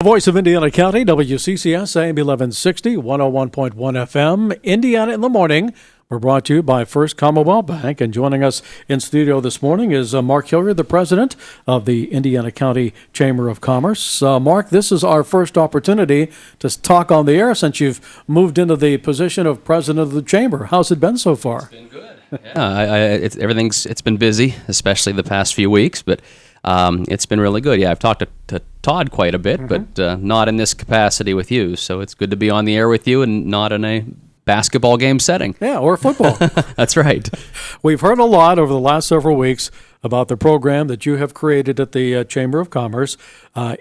voice of Indiana County, WCCS, AM 1160, 101.1 FM, Indiana in the Morning. We're brought to you by First Commonwealth Bank, and joining us in studio this morning is Mark Hilliard, the president of the Indiana County Chamber of Commerce. Mark, this is our first opportunity to talk on the air since you've moved into the position of president of the chamber. How's it been so far? It's been good. Yeah, it's been busy, especially the past few weeks, but it's been really good. Yeah, I've talked to Todd quite a bit, but not in this capacity with you. So it's good to be on the air with you and not in a basketball game setting. Yeah, or football. That's right. We've heard a lot over the last several weeks about the program that you have created at the Chamber of Commerce,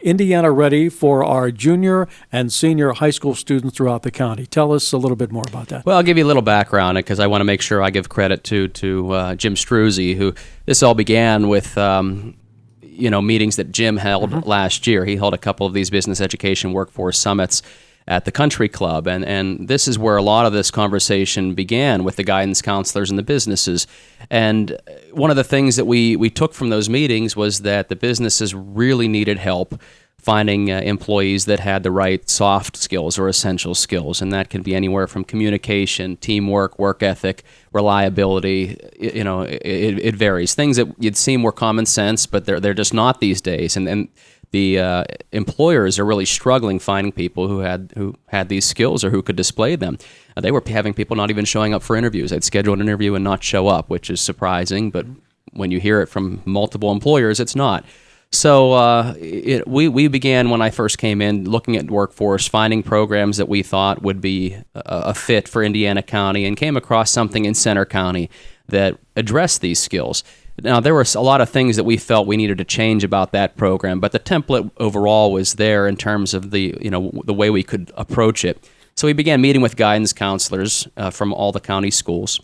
Indiana Ready for our junior and senior high school students throughout the county. Tell us a little bit more about that. Well, I'll give you a little background because I want to make sure I give credit to Jim Struzzi, who this all began with meetings that Jim held last year. He held a couple of these business education workforce summits at the country club, and this is where a lot of this conversation began with the guidance counselors and the businesses. And one of the things that we took from those meetings was that the businesses really needed help finding employees that had the right soft skills or essential skills, and that can be anywhere from communication, teamwork, work ethic, reliability. It varies. Things that you'd seem more common sense, but they're just not these days. And the employers are really struggling finding people who had these skills or who could display them. They were having people not even showing up for interviews. They'd schedule an interview and not show up, which is surprising, but when you hear it from multiple employers, it's not. So we began when I first came in looking at workforce, finding programs that we thought would be a fit for Indiana County, and came across something in Center County that addressed these skills. Now, there were a lot of things that we felt we needed to change about that program, but the template overall was there in terms of the way we could approach it. So we began meeting with guidance counselors from all the county schools,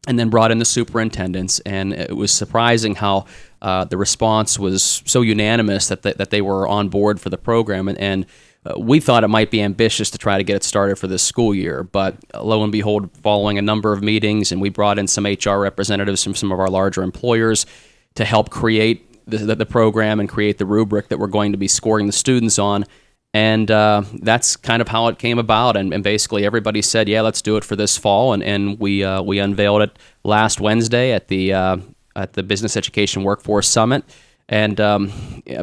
and then brought in the superintendents, and it was surprising how the response was so unanimous that they were on board for the program, and we thought it might be ambitious to try to get it started for this school year, but lo and behold, following a number of meetings, and we brought in some HR representatives from some of our larger employers to help create the program and create the rubric that we're going to be scoring the students on. And that's kind of how it came about. And basically everybody said, yeah, let's do it for this fall. And we unveiled it last Wednesday at the Business Education Workforce Summit. And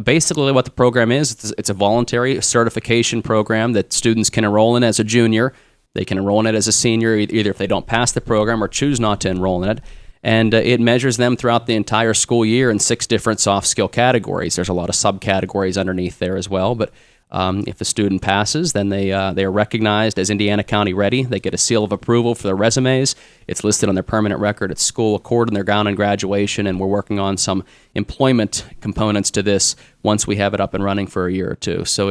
basically what the program is, it's a voluntary certification program that students can enroll in as a junior. They can enroll in it as a senior, either if they don't pass the program or choose not to enroll in it. And it measures them throughout the entire school year in 6 different soft skill categories. There's a lot of subcategories underneath there as well, but if the student passes, then they are recognized as Indiana County Ready. They get a seal of approval for their resumes. It's listed on their permanent record at school, according to their gown and graduation, and we're working on some employment components to this once we have it up and running for a year or two. So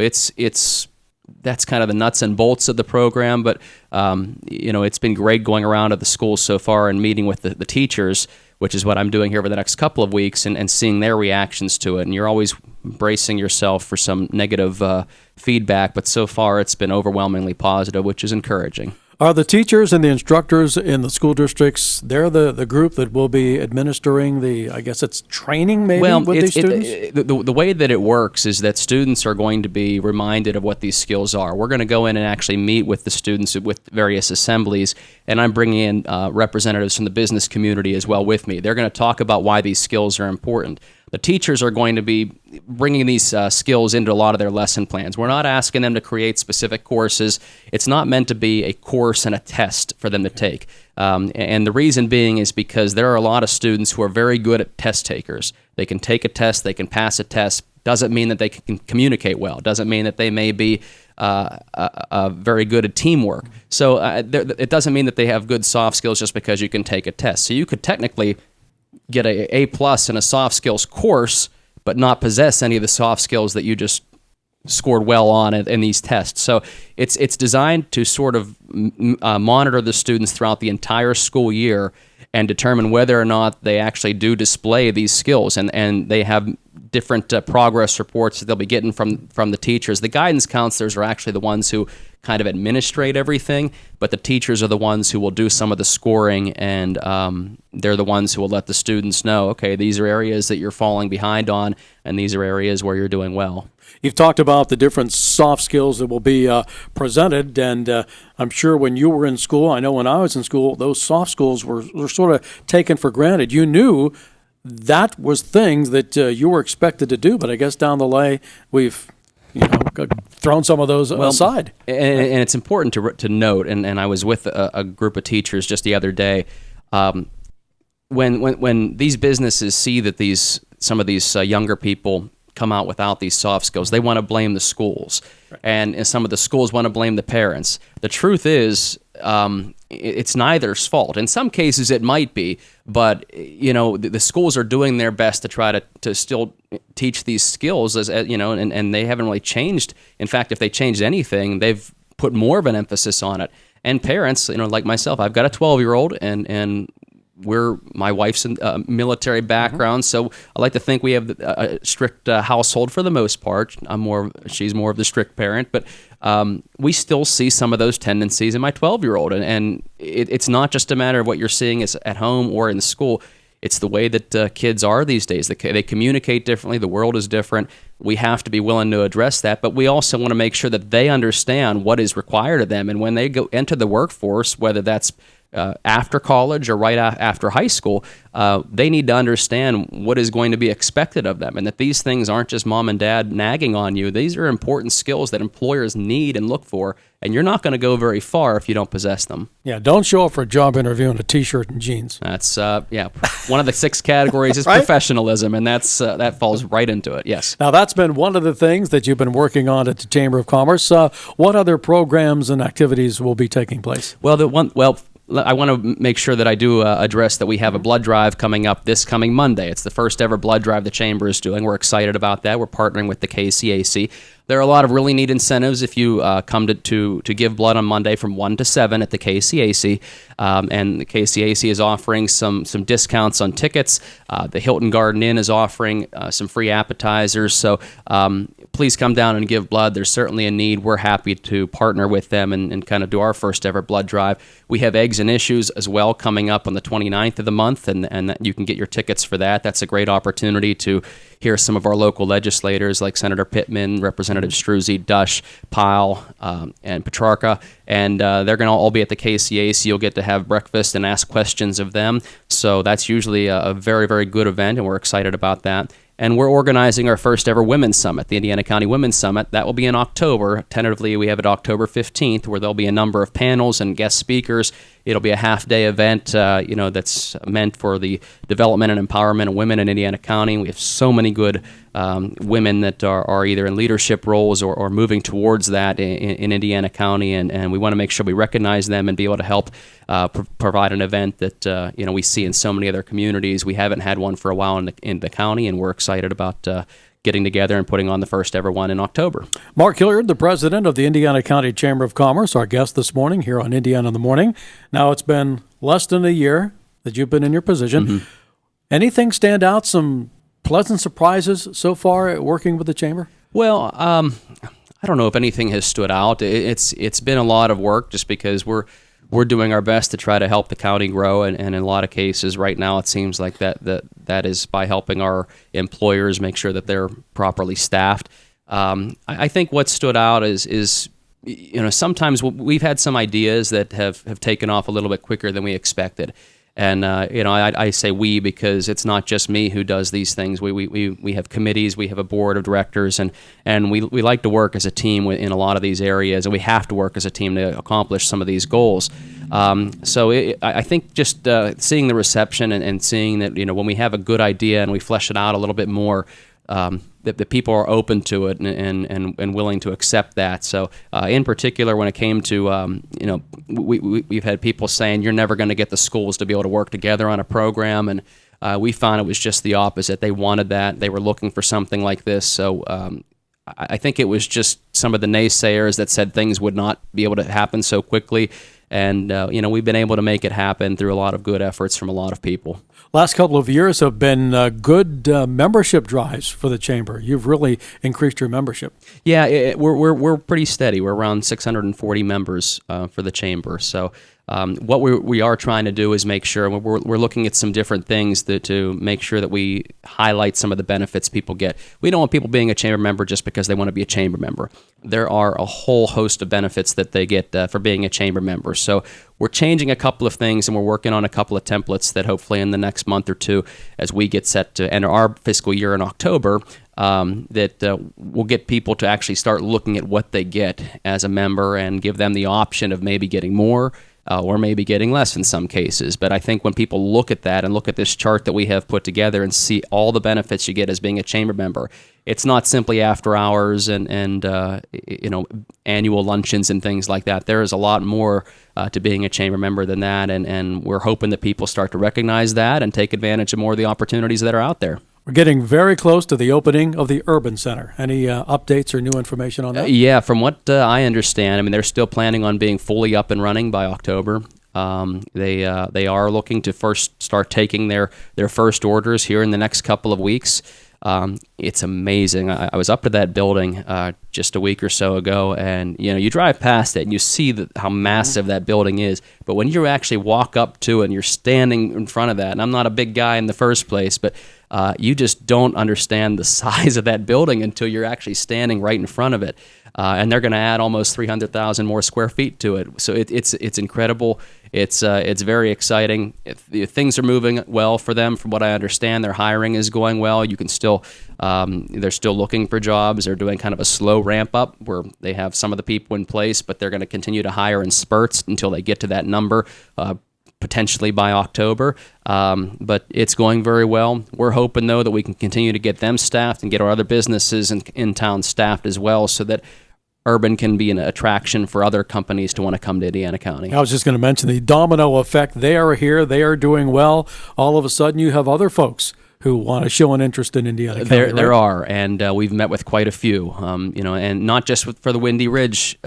that's kind of the nuts and bolts of the program, but it's been great going around at the schools so far and meeting with the teachers, which is what I'm doing here over the next couple of weeks, and seeing their reactions to it. And you're always bracing yourself for some negative feedback, but so far it's been overwhelmingly positive, which is encouraging. Are the teachers and the instructors in the school districts, they're the group that will be administering it's training maybe with these students? The way that it works is that students are going to be reminded of what these skills are. We're going to go in and actually meet with the students with various assemblies, and I'm bringing in representatives from the business community as well with me. They're going to talk about why these skills are important. The teachers are going to be bringing these skills into a lot of their lesson plans. We're not asking them to create specific courses. It's not meant to be a course and a test for them to take. And the reason being is because there are a lot of students who are very good at test takers. They can take a test, they can pass a test. Doesn't mean that they can communicate well. Doesn't mean that they may be very good at teamwork. So it doesn't mean that they have good soft skills just because you can take a test. So you could technically get a A+ in a soft skills course, but not possess any of the soft skills that you just scored well on in these tests. So it's designed to sort of monitor the students throughout the entire school year and determine whether or not they actually do display these skills. And they have different progress reports that they'll be getting from the teachers. The guidance counselors are actually the ones who kind of administrate everything, but the teachers are the ones who will do some of the scoring, and they're the ones who will let the students know, okay, these are areas that you're falling behind on, and these are areas where you're doing well. You've talked about the different soft skills that will be presented, and I'm sure when you were in school, I know when I was in school, those soft skills were sort of taken for granted. You knew that was things that you were expected to do, but I guess down the way we've thrown some of those aside. And it's important to note, and I was with a group of teachers just the other day, when these businesses see that some of these younger people come out without these soft skills, they want to blame the schools, and some of the schools want to blame the parents. The truth is, it's neither's fault. In some cases, it might be, but the schools are doing their best to try to still teach these skills, as and they haven't really changed. In fact, if they changed anything, they've put more of an emphasis on it. And parents, like myself, I've got a 12-year-old, and my wife's military background, so I like to think we have a strict household for the most part. She's more of the strict parent, but we still see some of those tendencies in my 12-year-old, and it's not just a matter of what you're seeing is at home or in school. It's the way that kids are these days. They communicate differently. The world is different. We have to be willing to address that, but we also want to make sure that they understand what is required of them, and when they go enter the workforce, whether that's after college or right after high school, they need to understand what is going to be expected of them, and that these things aren't just mom and dad nagging on you. These are important skills that employers need and look for, and you're not going to go very far if you don't possess them. Yeah, don't show up for a job interview in a T-shirt and jeans. That's one of the 6 categories is right? Professionalism, and that falls right into it. Yes. Now that's been one of the things that you've been working on at the Chamber of Commerce. What other programs and activities will be taking place? I want to make sure that I do address that we have a blood drive coming up this coming Monday. It's the first ever blood drive the Chamber is doing. We're excited about that. We're partnering with the KCAC. There are a lot of really neat incentives if you come to give blood on Monday from 1 to 7 at the KCAC. And the KCAC is offering some discounts on tickets. The Hilton Garden Inn is offering some free appetizers. So please come down and give blood. There's certainly a need. We're happy to partner with them and kind of do our first ever blood drive. We have Eggs and Issues as well coming up on the 29th of the month, and you can get your tickets for that. That's a great opportunity to hear some of our local legislators like Senator Pittman, Representative Struzzi, Dush, Pyle, and Petrarca, and they're going to all be at the KCAC. You'll get to have breakfast and ask questions of them. So that's usually a very, very good event, and we're excited about that. And we're organizing our first ever Women's Summit, the Indiana County Women's Summit. That will be in October. Tentatively, we have it October 15th, where there'll be a number of panels and guest speakers. It'll be a half-day event, that's meant for the development and empowerment of women in Indiana County. We have so many good women that are either in leadership roles or moving towards that in Indiana County, and we want to make sure we recognize them and be able to help provide an event that we see in so many other communities. We haven't had one for a while in the county, and we're excited about getting together and putting on the first ever one in October. Mark Hilliard, the president of the Indiana County Chamber of Commerce, our guest this morning here on Indiana in the Morning. Now, it's been less than a year that you've been in your position. Mm-hmm. Anything stand out, some pleasant surprises so far at working with the Chamber? Well, I don't know if anything has stood out. It's been a lot of work just because we're doing our best to try to help the county grow, and in a lot of cases right now it seems like that is by helping our employers make sure that they're properly staffed. I think what stood out is sometimes we've had some ideas that have taken off a little bit quicker than we expected. And I say we because it's not just me who does these things. We have committees, we have a board of directors, and we like to work as a team in a lot of these areas, and we have to work as a team to accomplish some of these goals. I think just seeing the reception and seeing that when we have a good idea and we flesh it out a little bit more, that the people are open to it and willing to accept that. So in particular, when it came to, we've had people saying, you're never going to get the schools to be able to work together on a program. And we found it was just the opposite. They wanted that. They were looking for something like this. So I think it was just some of the naysayers that said things would not be able to happen so quickly. And, we've been able to make it happen through a lot of good efforts from a lot of people. Last couple of years have been good membership drives for the chamber. You've really increased your membership. Yeah, we're pretty steady. We're around 640 members for the chamber. So what we are trying to do is make sure we're looking at some different things to make sure that we highlight some of the benefits people get. We don't want people being a chamber member just because they want to be a chamber member. There are a whole host of benefits that they get for being a chamber member. So we're changing a couple of things, and we're working on a couple of templates that hopefully in the next month or two, as we get set to enter our fiscal year in October, that will get people to actually start looking at what they get as a member and give them the option of maybe getting more or maybe getting less in some cases. But I think when people look at that and look at this chart that we have put together and see all the benefits you get as being a chamber member, it's not simply after hours and annual luncheons and things like that. There is a lot more to being a chamber member than that, and we're hoping that people start to recognize that and take advantage of more of the opportunities that are out there. We're getting very close to the opening of the Urban Center. Any updates or new information on that? Yeah, from what I understand, I mean, they're still planning on being fully up and running by October. They are looking to first start taking their first orders here in the next couple of weeks. It's amazing. I was up to that building just a week or so ago, and you drive past it and you see how massive that building is. But when you actually walk up to it and you're standing in front of that, and I'm not a big guy in the first place, but you just don't understand the size of that building until you're actually standing right in front of it. And they're going to add almost 300,000 more square feet to it. So it's incredible. It's very exciting. Things are moving well for them, from what I understand. Their hiring is going well. You can still they're still looking for jobs. They're doing kind of a slow ramp up where they have some of the people in place, but they're going to continue to hire in spurts until they get to that number. Potentially by October, but it's going very well. We're hoping, though, that we can continue to get them staffed and get our other businesses in town staffed as well, so that Urban can be an attraction for other companies to want to come to Indiana County. I was just going to mention the Domino Effect. They are here. They are doing well. All of a sudden, you have other folks who want to show an interest in Indiana County. There are, and we've met with quite a few, and not just for the Windy Ridge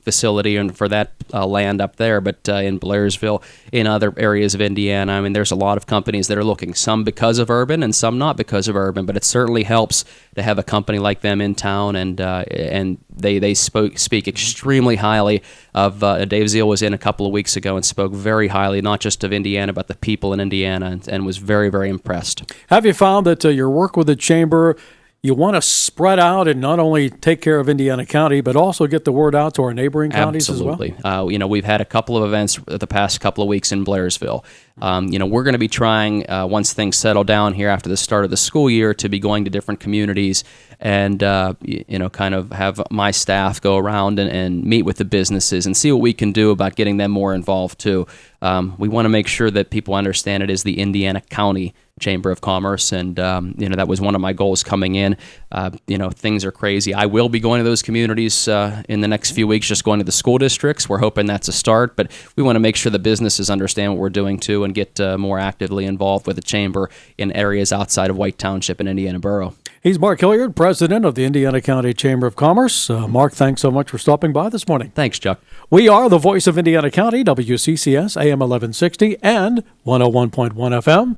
facility and for that land up there, but in Blairsville, in other areas of Indiana. I mean, there's a lot of companies that are looking, some because of Urban and some not because of Urban, but it certainly helps to have a company like them in town, and they speak extremely highly of. Dave Zeal was in a couple of weeks ago and spoke very highly, not just of Indiana, but the people in Indiana, and was very, very impressed. Have you found that your work with the chamber, you want to spread out and not only take care of Indiana County, but also get the word out to our neighboring counties as well? Absolutely. We've had a couple of events the past couple of weeks in Blairsville. We're going to be trying, once things settle down here after the start of the school year, to be going to different communities and, kind of have my staff go around and meet with the businesses and see what we can do about getting them more involved too. We want to make sure that people understand it is the Indiana County Chamber of Commerce, and that was one of my goals coming in. Things are crazy. I will be going to those communities in the next few weeks, just going to the school districts. We're hoping that's a start, but we want to make sure the businesses understand what we're doing too and get more actively involved with the chamber in areas outside of White Township and Indiana Borough. He's Mark Hilliard, president of the Indiana County Chamber of Commerce. Mark, thanks so much for stopping by this morning. Thanks, Chuck. We are the voice of Indiana County, WCCS, AM 1160 and 101.1 FM.